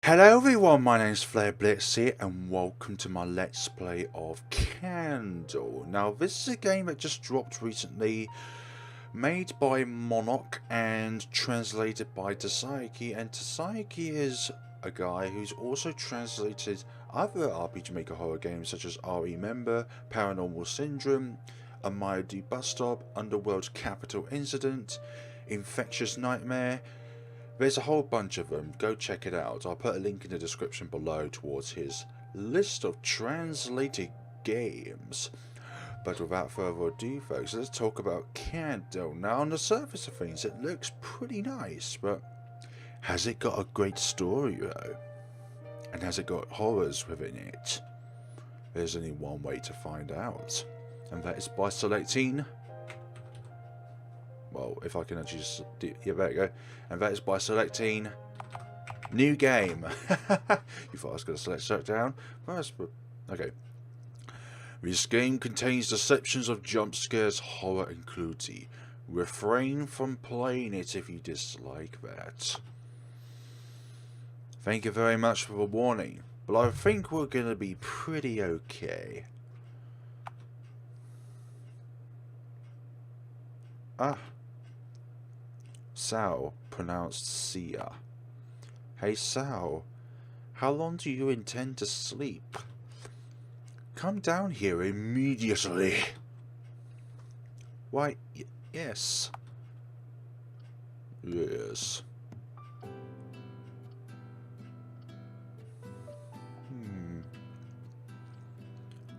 Hello everyone, my name is FlareBlitzed here and welcome to my Let's Play of CaNDLE. Now this is a game that just dropped recently, made by Monoc and translated by Tosiaki, and Tosiaki is a guy who's also translated other RPG Maker horror games such as Remember, Paranormal Syndrome, A Mighty Bus Stop, Underworld Capital Incident, Infectious Nightmare. There's a whole bunch of them, go check it out. I'll put a link in the description below towards his list of translated games. But without further ado folks, let's talk about CaNDLE. Now on the surface of things it looks pretty nice, but has it got a great story though? And has it got horrors within it? There's only one way to find out, and that is by selecting... well, if I can actually just do, yeah, there we go. And that is by selecting new game. You thought I was going to select shut down? Okay. This game contains deceptions of jump scares, horror and cruelty. Refrain from playing it if you dislike that. Thank you very much for the warning, but I think we're going to be pretty okay. Ah. Sal, pronounced Sia. Hey Sal, how long do you intend to sleep? Come down here immediately. Why, yes. Yes.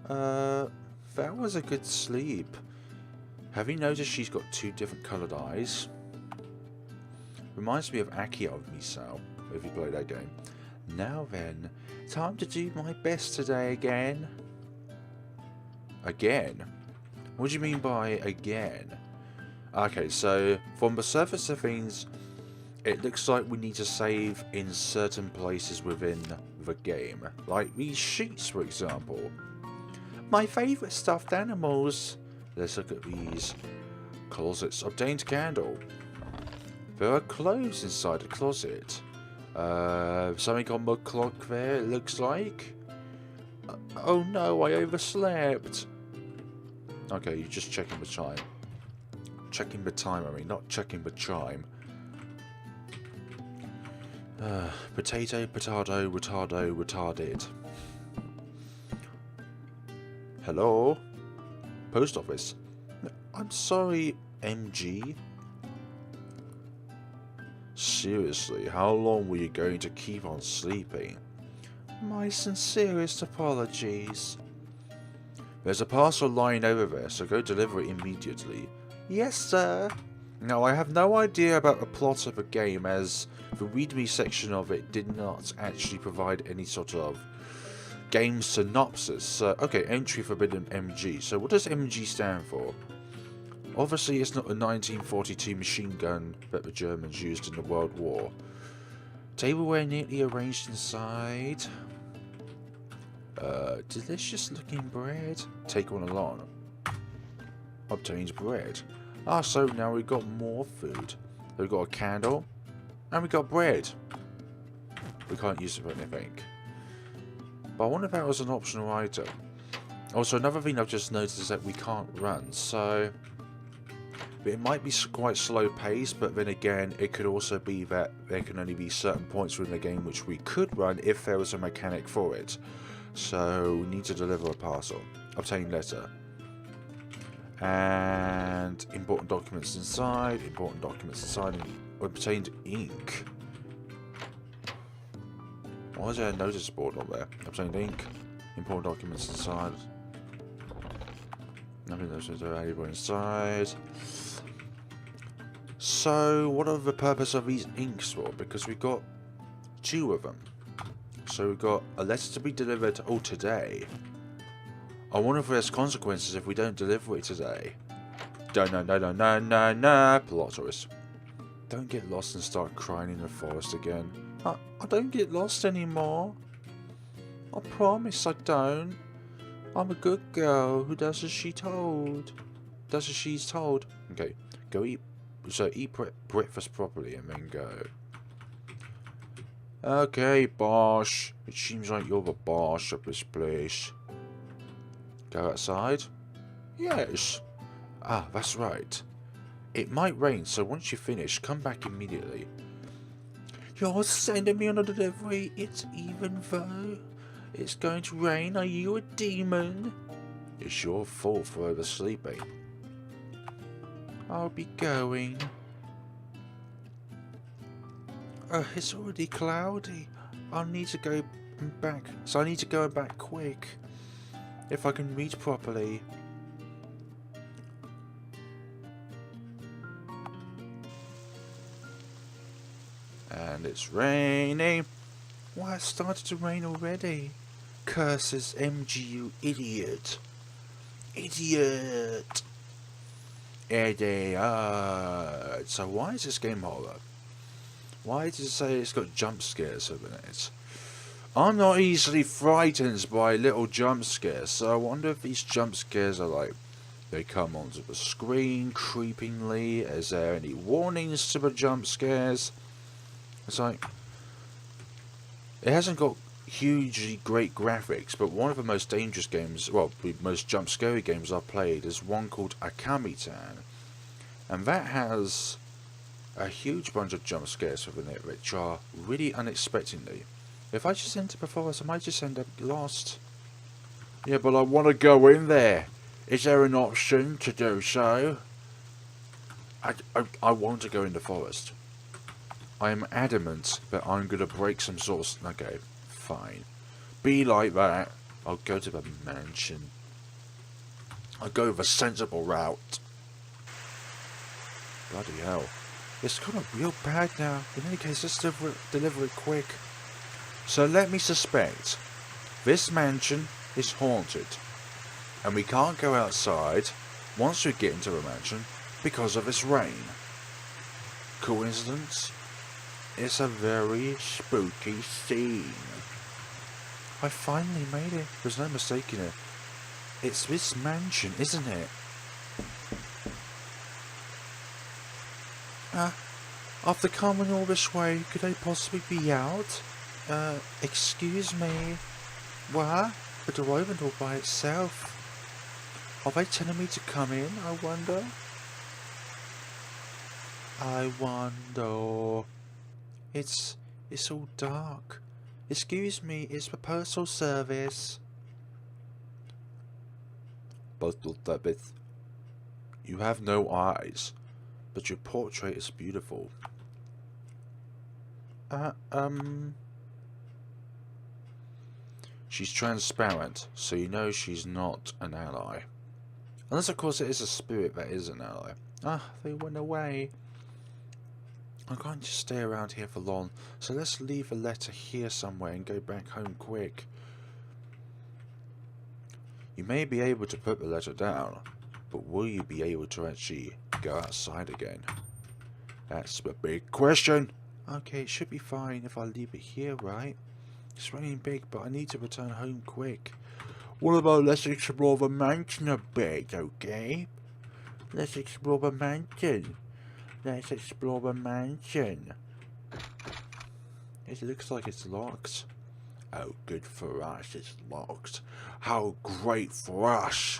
That was a good sleep. Have you noticed she's got two different coloured eyes? Reminds me of Aki of me, Sal, if you play that game. Now then, time to do my best today again. Again? What do you mean by again? Okay, so from the surface of things, it looks like we need to save in certain places within the game. Like these sheets, for example. My favourite stuffed animals. Let's look at these. Closets. Obtained CaNDLE. There are clothes inside the closet. Something on the clock there, it looks like. Oh no, I overslept. Okay, you're just checking the chime. Checking the time, I mean, not checking the chime. Potato, potato, retardo, retarded. Hello? Post office. I'm sorry, MG. Seriously, how long were you going to keep on sleeping? My sincerest apologies. There's a parcel lying over there, so go deliver it immediately. Yes, sir. Now, I have no idea about the plot of the game, as the readme section of it did not actually provide any sort of game synopsis. So, okay, entry forbidden MG. So what does MG stand for? Obviously, it's not the 1942 machine gun that the Germans used in the World War. Tableware neatly arranged inside. Delicious looking bread. Take one along. Obtained bread. Ah, so now we've got more food. We've got a candle. And we got bread. We can't use it for anything. But I wonder if that was an optional item. Also, another thing I've just noticed is that we can't run, so... it might be quite slow paced, but then again, it could also be that there can only be certain points within the game which we could run if there was a mechanic for it. So, we need to deliver a parcel. Obtain letter. And important documents inside, and obtained ink. Why is there a notice board on there? Obtained ink, important documents inside. Nothing else is valuable inside. So, what are the purpose of these inks for? Because we've got two of them. So we've got a letter to be delivered today. I wonder if there's consequences if we don't deliver it today. No, plot twist. Don't get lost and start crying in the forest again. I don't get lost anymore. I promise I don't. I'm a good girl who does as she's told. Okay, go eat. So eat breakfast properly and then go. Okay, boss. It seems like you're the boss of this place. Go outside? Yes. Ah, that's right. It might rain, so once you finish, come back immediately. You're sending me on a delivery? It's even though it's going to rain? Are you a demon? It's your fault for oversleeping. I'll be going. It's already cloudy. I'll need to go back. So I need to go back quick. If I can read properly. And it's raining. Why, it started to rain already. Curses MG, you idiot. Idiot. Idiot. So why is this game horror? Why does it say it's got jump scares over it? I'm not easily frightened by little jump scares, so I wonder if these jump scares are like, they come onto the screen creepingly. Is there any warnings to the jump scares? It's like, it hasn't got hugely great graphics, but one of the most dangerous games, well, the most jump scary games I've played is one called Akamitan, and that has a huge bunch of jump scares within it, which are really unexpectedly. If I just enter the forest, I might just end up lost. Yeah, but I want to go in there. Is there an option to do so? I want to go in the forest. I am adamant that I'm going to break some sort of... Okay, fine. Be like that. I'll go to the mansion. I'll go the sensible route. Bloody hell. It's kind of real bad now. In any case, let's deliver it quick. So let me suspect. This mansion is haunted. And we can't go outside once we get into the mansion because of this rain. Coincidence? It's a very spooky scene. I finally made it. There's no mistaking it. It's this mansion, isn't it? After coming all this way, could I possibly be out? Excuse me. What? The door opened all by itself. Are they telling me to come in, I wonder? It's all dark. Excuse me, it's the postal service. Postal service. You have no eyes, but your portrait is beautiful. She's transparent, so you know she's not an ally. Unless, of course, it is a spirit that is an ally. They went away. I can't just stay around here for long, so let's leave a letter here somewhere and go back home quick. You may be able to put the letter down, but will you be able to actually go outside again? That's the big question. Okay, it should be fine if I leave it here, right? It's raining big, but I need to return home quick. What about let's explore the mansion a bit, okay? Let's explore the mansion. Let's explore the mansion. It looks like it's locked. Oh, good for us, it's locked. How great for us.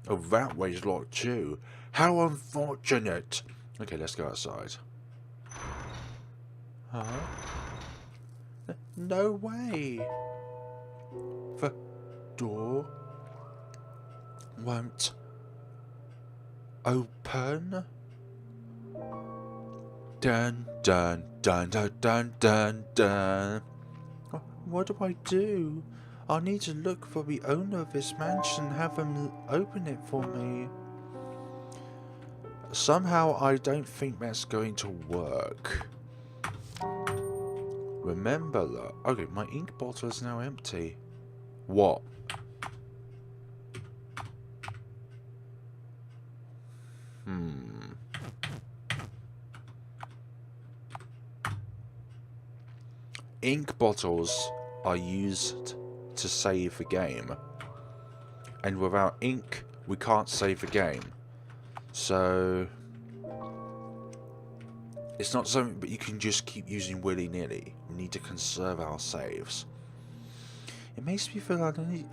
Oh, that way's locked too. How unfortunate. Okay, let's go outside. Huh? No way. The door won't open. Dun dun dun dun dun dun dun. What do I do? I need to look for the owner of this mansion and have them open it for me. Somehow I don't think that's going to work. Remember that. Okay, my ink bottle is now empty. What? Ink bottles are used to save the game. And without ink, we can't save the game. So... It's not something that you can just keep using willy-nilly. We need to conserve our saves. It makes me feel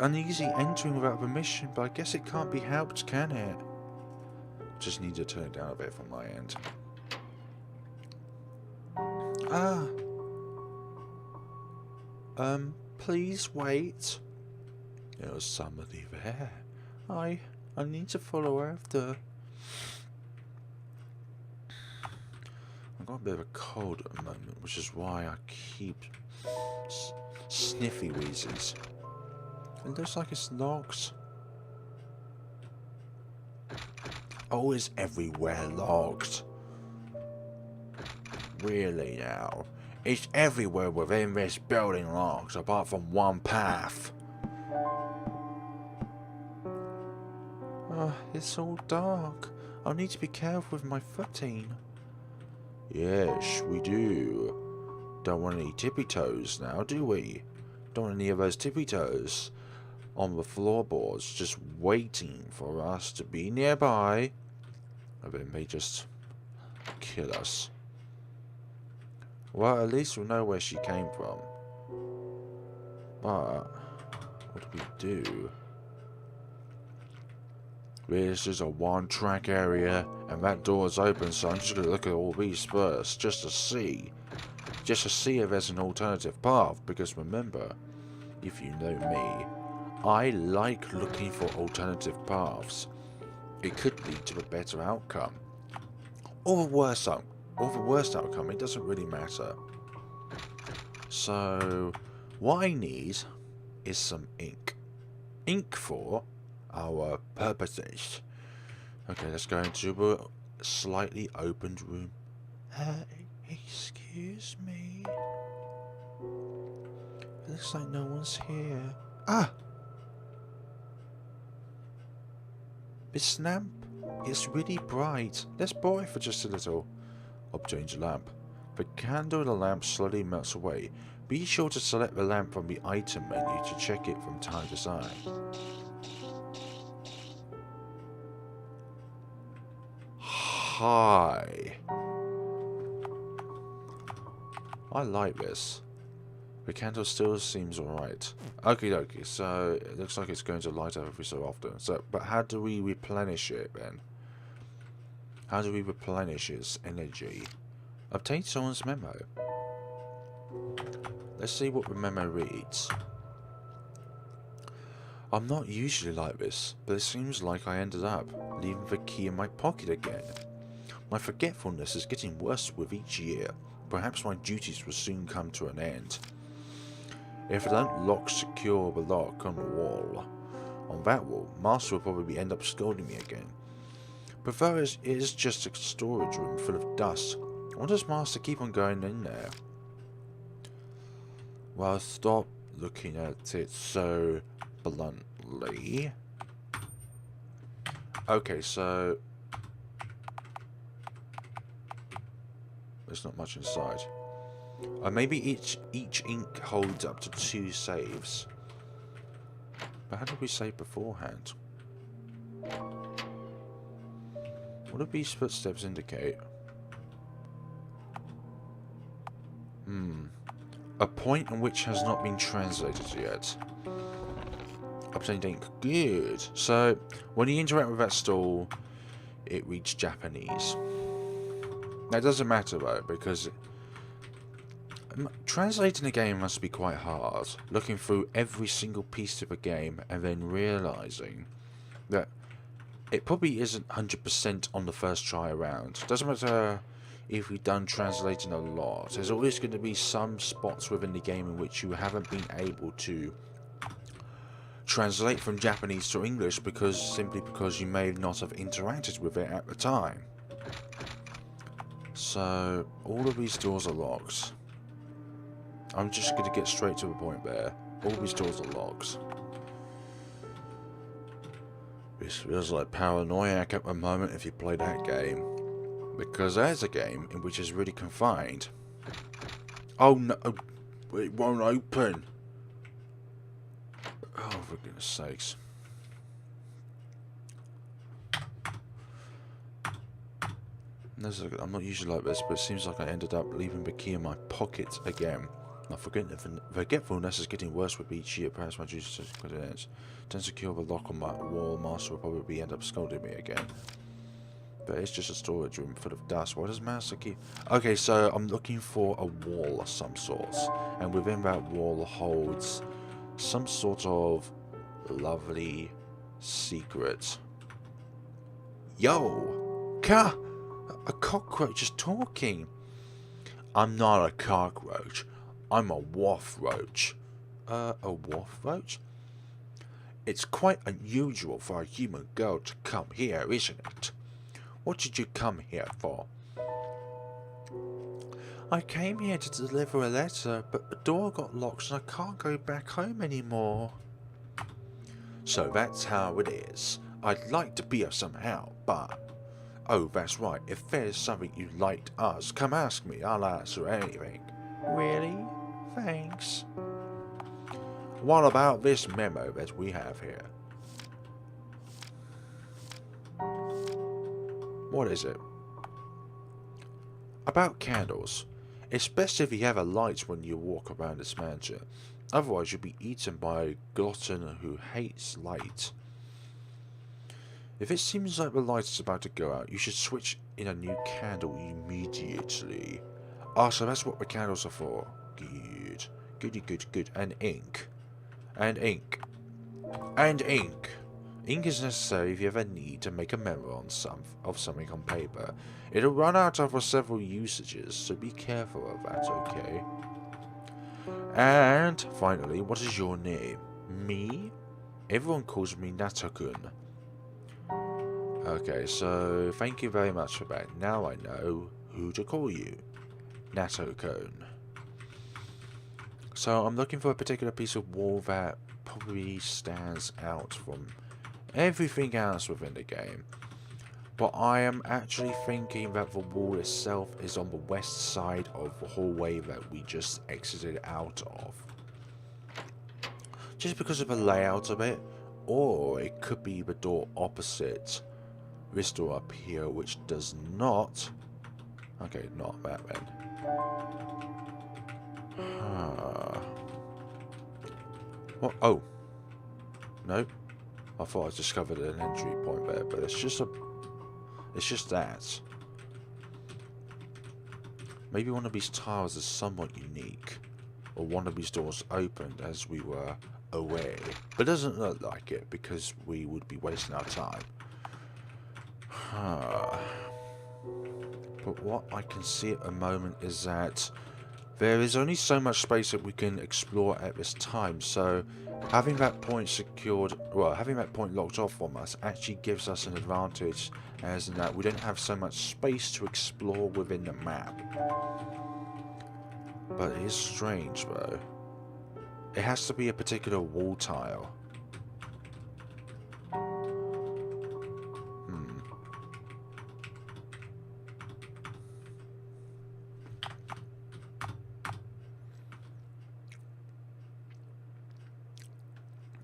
uneasy entering without permission, but I guess it can't be helped, can it? Just need to turn it down a bit from my end. Please wait. There's somebody there. I need to follow after. I've got a bit of a cold at the moment, which is why I keep sniffy wheezes. It looks like it's locked. Oh, it's everywhere locked. Really now? It's everywhere within this building locked, apart from one path. It's all dark. I'll need to be careful with my footing. Yes, we do. Don't want any tippy toes now, do we? Don't want any of those tippy toes on the floorboards just waiting for us to be nearby. And then they just kill us. Well, at least we'll know where she came from. But what do we do? This is a one-track area, and that door's open, so I'm just going to look at all these first, just to see if there's an alternative path, because remember, if you know me, I like looking for alternative paths. It could lead to a better outcome. Or the worst outcome, it doesn't really matter. So, what I need is some ink. Ink for our purposes. Okay, let's go into a slightly opened room. Excuse me. It looks like no one's here. This lamp is really bright. Let's borrow it for just a little. Obtain the lamp. The candle in the lamp slowly melts away. Be sure to select the lamp from the item menu to check it from time to time. Hi. I like this. The candle still seems alright. Okie dokie, so it looks like it's going to light up every so often. So, but how do we replenish it then? How do we replenish its energy? Obtain someone's memo. Let's see what the memo reads. I'm not usually like this, but it seems like I ended up leaving the key in my pocket again. My forgetfulness is getting worse with each year. Perhaps my duties will soon come to an end. If I don't secure the lock on the wall, on that wall, Master will probably end up scolding me again. But though it is just a storage room full of dust, why does Master keep on going in there? Well, stop looking at it so bluntly. Okay, so there's not much inside. Maybe each ink holds up to 2 saves. But how did we save beforehand? What do these footsteps indicate? A point in which has not been translated yet. Obtained ink. Good. So, when you interact with that stall, it reads Japanese. That doesn't matter though, because translating a game must be quite hard. Looking through every single piece of a game and then realising that it probably isn't 100% on the first try around. Doesn't matter if you've done translating a lot. There's always going to be some spots within the game in which you haven't been able to translate from Japanese to English simply because you may not have interacted with it at the time. So, all of these doors are locked. I'm just going to get straight to the point there. All these doors are locked. This feels like paranoiac at the moment if you play that game. Because there's a game in which is really confined. Oh no, it won't open. Oh, for goodness sakes. I'm not usually like this, but it seems like I ended up leaving the key in my pocket again. My forgetfulness is getting worse with each year. Perhaps my duty to confidence. Don't secure the lock on my wall. Master will probably end up scolding me again. But it's just a storage room full of dust. Why does Master keep... Okay, so I'm looking for a wall of some sort. And within that wall holds some sort of lovely secret. Yo! A cockroach is talking. I'm not a cockroach. I'm a wharf roach. A wharf roach? It's quite unusual for a human girl to come here, isn't it? What did you come here for? I came here to deliver a letter, but the door got locked and I can't go back home anymore. So that's how it is. I'd like to be of some help, but... Oh, that's right. If there's something you'd like to ask, come ask me. I'll answer anything. Really? Thanks. What about this memo that we have here? What is it? About candles. It's best if you have a light when you walk around this mansion. Otherwise you'll be eaten by a glutton who hates light. If it seems like the light is about to go out, you should switch in a new candle immediately. Ah, so that's what the candles are for. Good. Goody, good, good. And ink. And ink. And ink. Ink is necessary if you ever need to make a memo on something on paper. It'll run out after several usages, so be careful of that, okay? And, finally, what is your name? Me? Everyone calls me Nato-kun. Okay, so thank you very much for that. Now I know who to call you. Nato-kun. So I'm looking for a particular piece of wall that probably stands out from everything else within the game. But I am actually thinking that the wall itself is on the west side of the hallway that we just exited out of. Just because of the layout of it, or it could be the door opposite this door up here, which does not... Okay, not that then. What? Oh. No. I thought I discovered an entry point there, but it's just that. Maybe one of these tiles is somewhat unique, or one of these doors opened as we were away, but it doesn't look like it because we would be wasting our time. But what I can see at the moment is that there is only so much space that we can explore at this time, so having that point secured, well, having that point locked off from us actually gives us an advantage, as in that we don't have so much space to explore within the map. But it is strange though. It has to be a particular wall tile.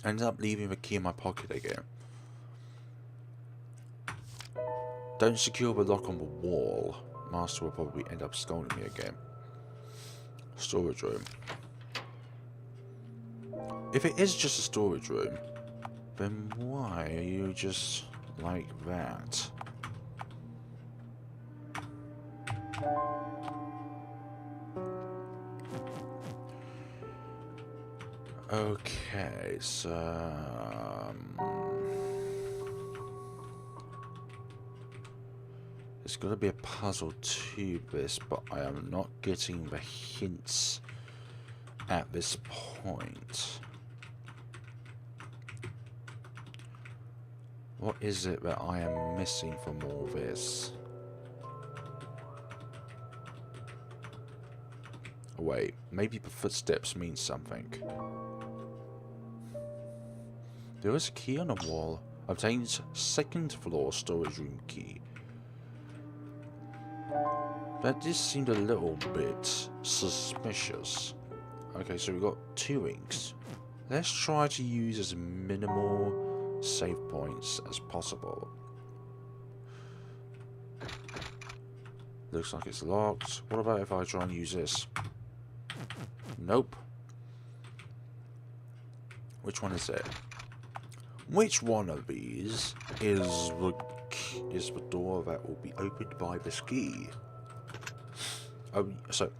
Ended up leaving the key in my pocket again. Don't secure the lock on the wall. Master will probably end up scolding me again. Storage room. If it is just a storage room, then why are you just like that? Okay, so there's got to be a puzzle to this, but I am not getting the hints at this point. What is it that I am missing from all this? Oh, wait, maybe the footsteps mean something. There is a key on the wall. Obtains second floor storage room key. That just seemed a little bit suspicious. Okay, so we've got 2 inks. Let's try to use as minimal save points as possible. Looks like it's locked. What about if I try and use this? Nope. Which one is it? Which one of these is the door that will be opened by this key? Oh, so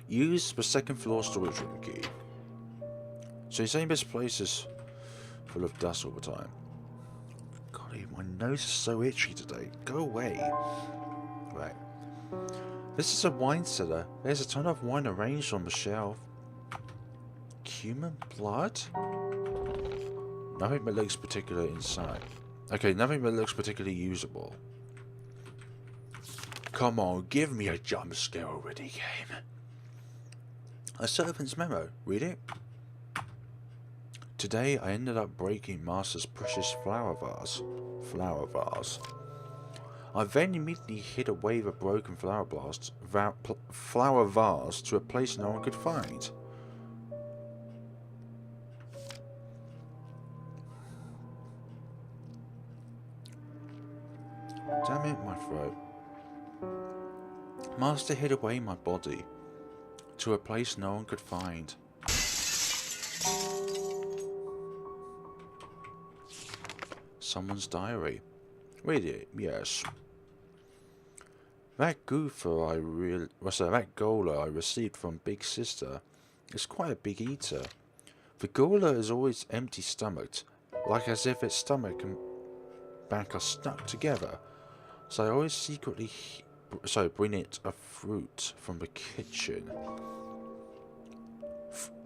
use the second floor storage room key. So you're saying this place is full of dust all the time? God, my nose is so itchy today. Go away. Right. This is a wine cellar. There's a ton of wine arranged on the shelf. Human blood? Nothing that looks particularly inside. Okay, nothing that looks particularly usable. Come on, give me a jump scare already, game. A servant's memo. Read it. Today I ended up breaking Master's precious flower vase. I then immediately hid away the broken flower vase to a place no one could find. Damn it, my throat. Master hid away my body to a place no one could find. Someone's diary. Read it, yes. That that gola I received from Big Sister is quite a big eater. The gola is always empty-stomached, like as if its stomach and back are stuck together. So I always secretly bring it a fruit from the kitchen.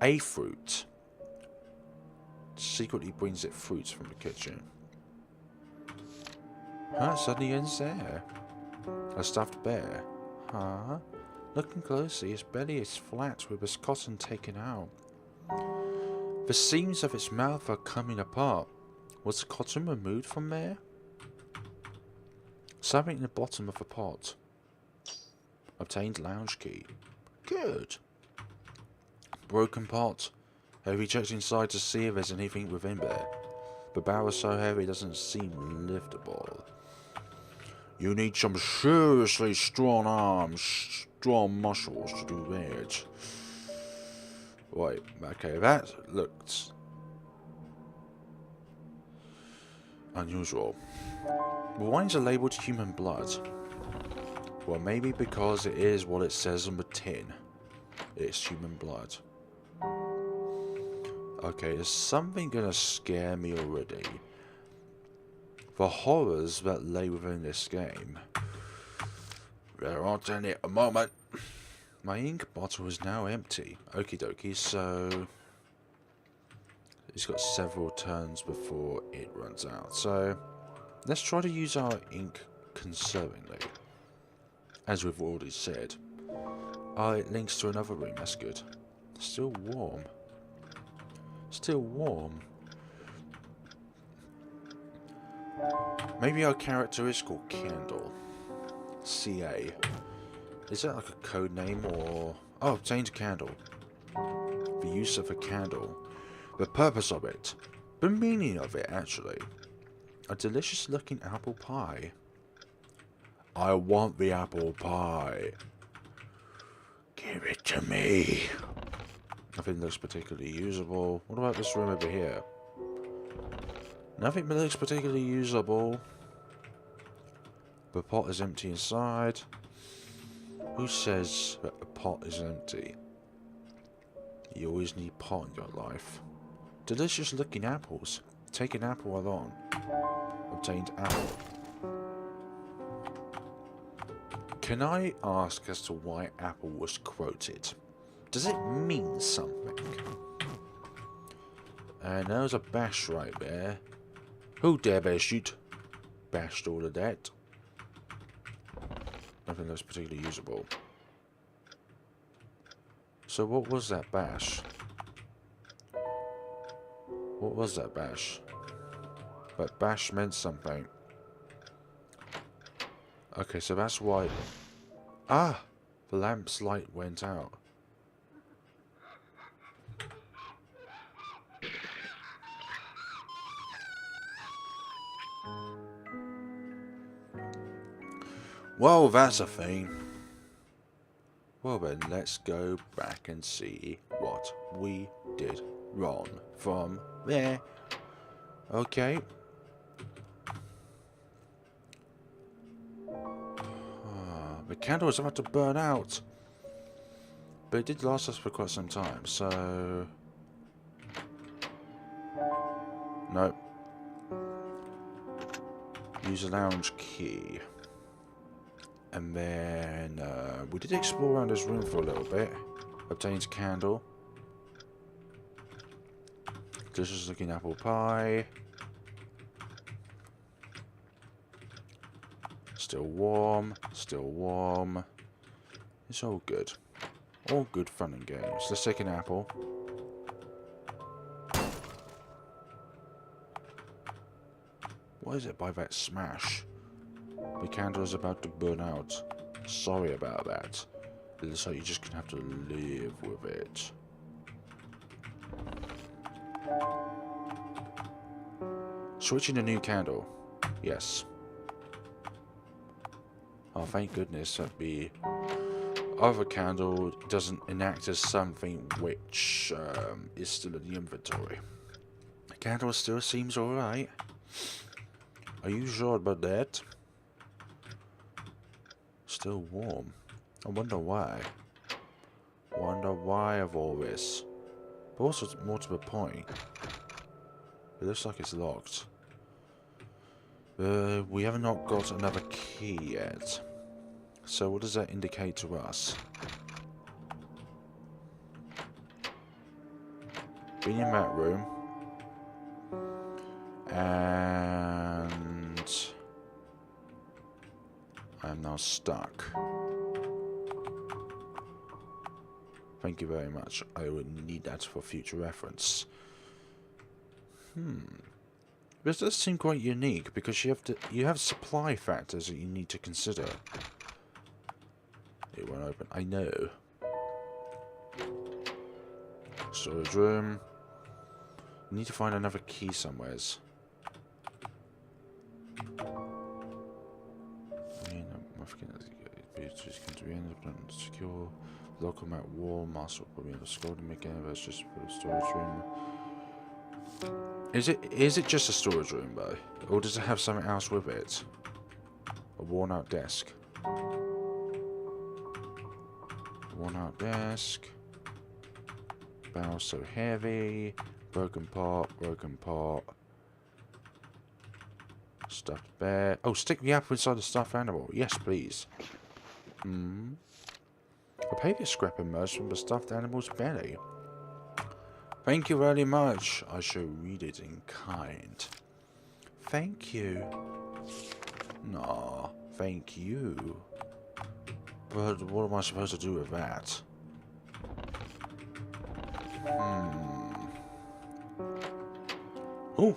A fruit. Secretly brings it fruits from the kitchen. Huh? Suddenly ends there. A stuffed bear. Huh? Looking closely, its belly is flat with its cotton taken out. The seams of its mouth are coming apart. Was the cotton removed from there? Something in the bottom of the pot. Obtained lounge key. Good. Broken pot. Have you checked inside to see if there's anything within there? The barrel is so heavy it doesn't seem liftable. You need some seriously strong arms, strong muscles to do that. Wait, okay, that looks unusual. The wines are labelled human blood. Well, maybe because it is what it says on the tin. It's human blood. Okay, is something gonna scare me already? The horrors that lay within this game. There aren't any at the moment. My ink bottle is now empty. Okie dokie, so it's got several turns before it runs out. So let's try to use our ink conservingly. As we've already said. It links to another room, that's good. Still warm. Still warm. Maybe our character is called CaNDLE. CA. Is that like a code name or... Oh, obtained a candle. The use of a candle. The purpose of it. The meaning of it, actually. A delicious looking apple pie. I want the apple pie. Give it to me. Nothing looks particularly usable. What about this room over here? Nothing looks particularly usable. The pot is empty inside. Who says that the pot is empty? You always need pot in your life. Delicious looking apples. Take an apple along. Obtained apple. Can I ask as to why apple was quoted? Does it mean something? And there's a bash right there. Who dare bear shoot? Bashed all of that. Nothing that's particularly usable. So what was that bash? What was that bash? But bash meant something. Okay, so that's why... Ah! The lamp's light went out. Well, that's a thing. Well then, let's go back and see what we did wrong from there. Okay. The candle is about to burn out. But it did last us for quite some time, so... Nope. Use a lounge key. And then we did explore around this room for a little bit. Obtained candle. Delicious looking apple pie. Still warm. Still warm. It's all good. All good fun and games. Let's take an apple. What is it by that smash? The candle is about to burn out. Sorry about that. It looks like you're just gonna have to live with it. Switching a new candle. Yes. Oh, thank goodness that the other candle doesn't enact as something which is still in the inventory. The candle still seems alright. Are you sure about that? Still warm. I wonder why. Wonder why of all this. But also, more to the point, it looks like it's locked. We have not got another key yet. So what does that indicate to us? Being in that room. And I'm now stuck. Thank you very much. I would need that for future reference. This does seem quite unique because you have supply factors that you need to consider. It won't open. I know. Storage room. Need to find another key somewheres. Secure. Local mat wall. Master probably have a scrolling again. That's just for the storage room. Is it just a storage room though? Or does it have something else with it? A worn out desk. Worn out desk. Barrel so heavy. Broken pot. Broken pot. Stuffed bear. Oh, stick the apple inside the stuffed animal. Yes, please. A paper scrap emerged from the stuffed animal's belly. Thank you very much. I shall read it in kind. Thank you. Nah, thank you. But what am I supposed to do with that? Oh.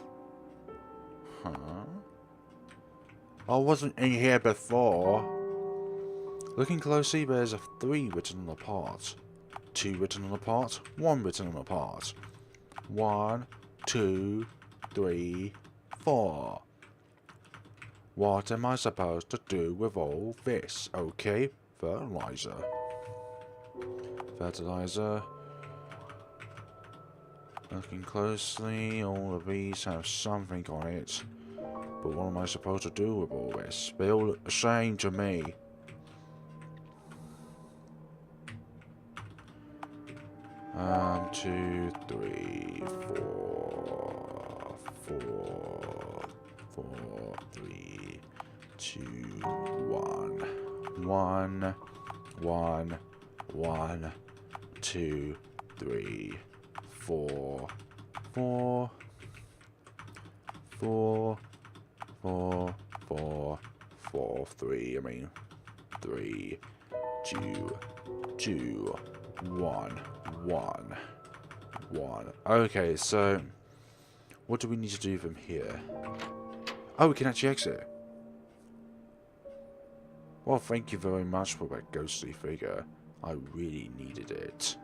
Huh? I wasn't in here before. Looking closely, there's a 3 written on the part. 2 written on the part. 1 written on the part. 1, 2, 3, 4. What am I supposed to do with all this? Okay, fertilizer. Fertilizer. Looking closely, all of these have something on it. But what am I supposed to do with all this? They all look the same to me. Two, 3, 4, 4, 4, 3, 2, 1. 1, 1, 1, 2, 3, 4, 4, 4, 4, 4, 4, 3, I mean 3, 2, 2, 1, 1, 1. Okay, so what do we need to do from here? Oh, we can actually exit. Well, thank you very much for that ghostly figure. I really needed it.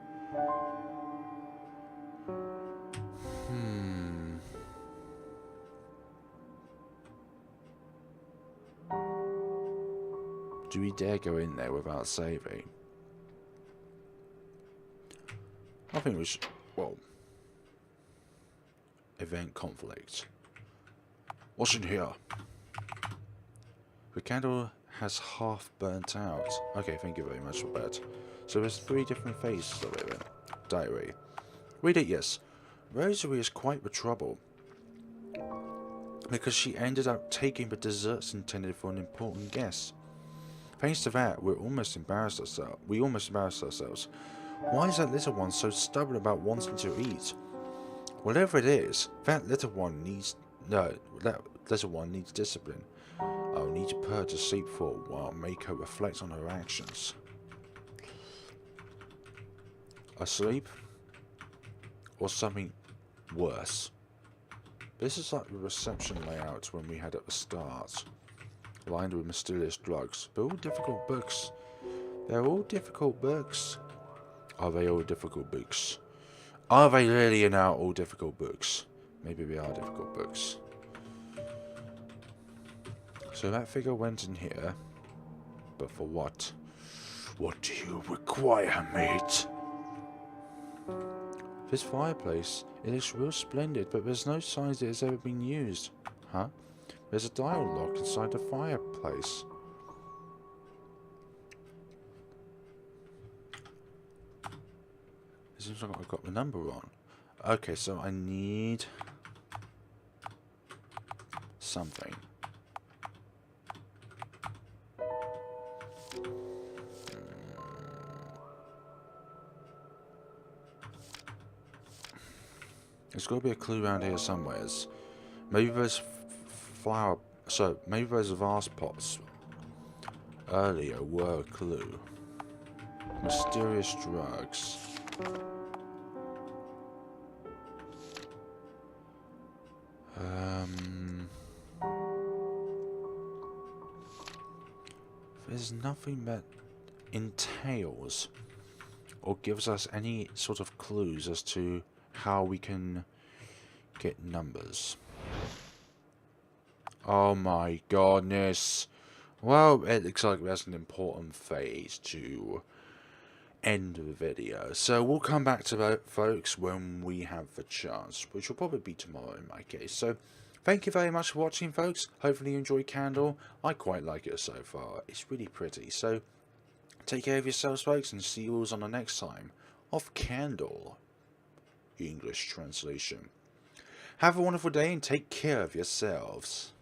Do we dare go in there without saving? I think we should... Well... Event conflict. What's in here? The candle has half burnt out. Okay, thank you very much for that. So there's 3 different phases of it. Diary. Read it, yes. Rosalie is quite the trouble, because she ended up taking the desserts intended for an important guest. Thanks to that, we almost embarrassed ourselves. Why is that little one so stubborn about wanting to eat? Whatever it is, that little one needs discipline. I'll need to put her to sleep for a while, make her reflect on her actions. Asleep? Or something worse? This is like the reception layout when we had at the start. Lined with mysterious drugs. They're all difficult books. They're all difficult books. Are they all difficult books? Are they really now all difficult books? Maybe they are difficult books. So that figure went in here. But for what? What do you require, mate? This fireplace, it looks real splendid, but there's no signs that it's ever been used. Huh? There's a dial lock inside the fireplace. It seems like I've got the number on. Okay, so I need something. There's got to be a clue around here somewheres. Maybe there's flower... So, maybe those vase pots earlier were a clue. Mysterious drugs. There's nothing that entails or gives us any sort of clues as to how we can get numbers. Oh my goodness. Well, it looks like there's an important phase to end the video. So we'll come back to that, folks, when we have the chance, which will probably be tomorrow in my case. So thank you very much for watching, folks. Hopefully you enjoy CaNDLE. I quite like it so far. It's really pretty. So take care of yourselves, folks, and see you all on the next time of CaNDLE English translation. Have a wonderful day and take care of yourselves.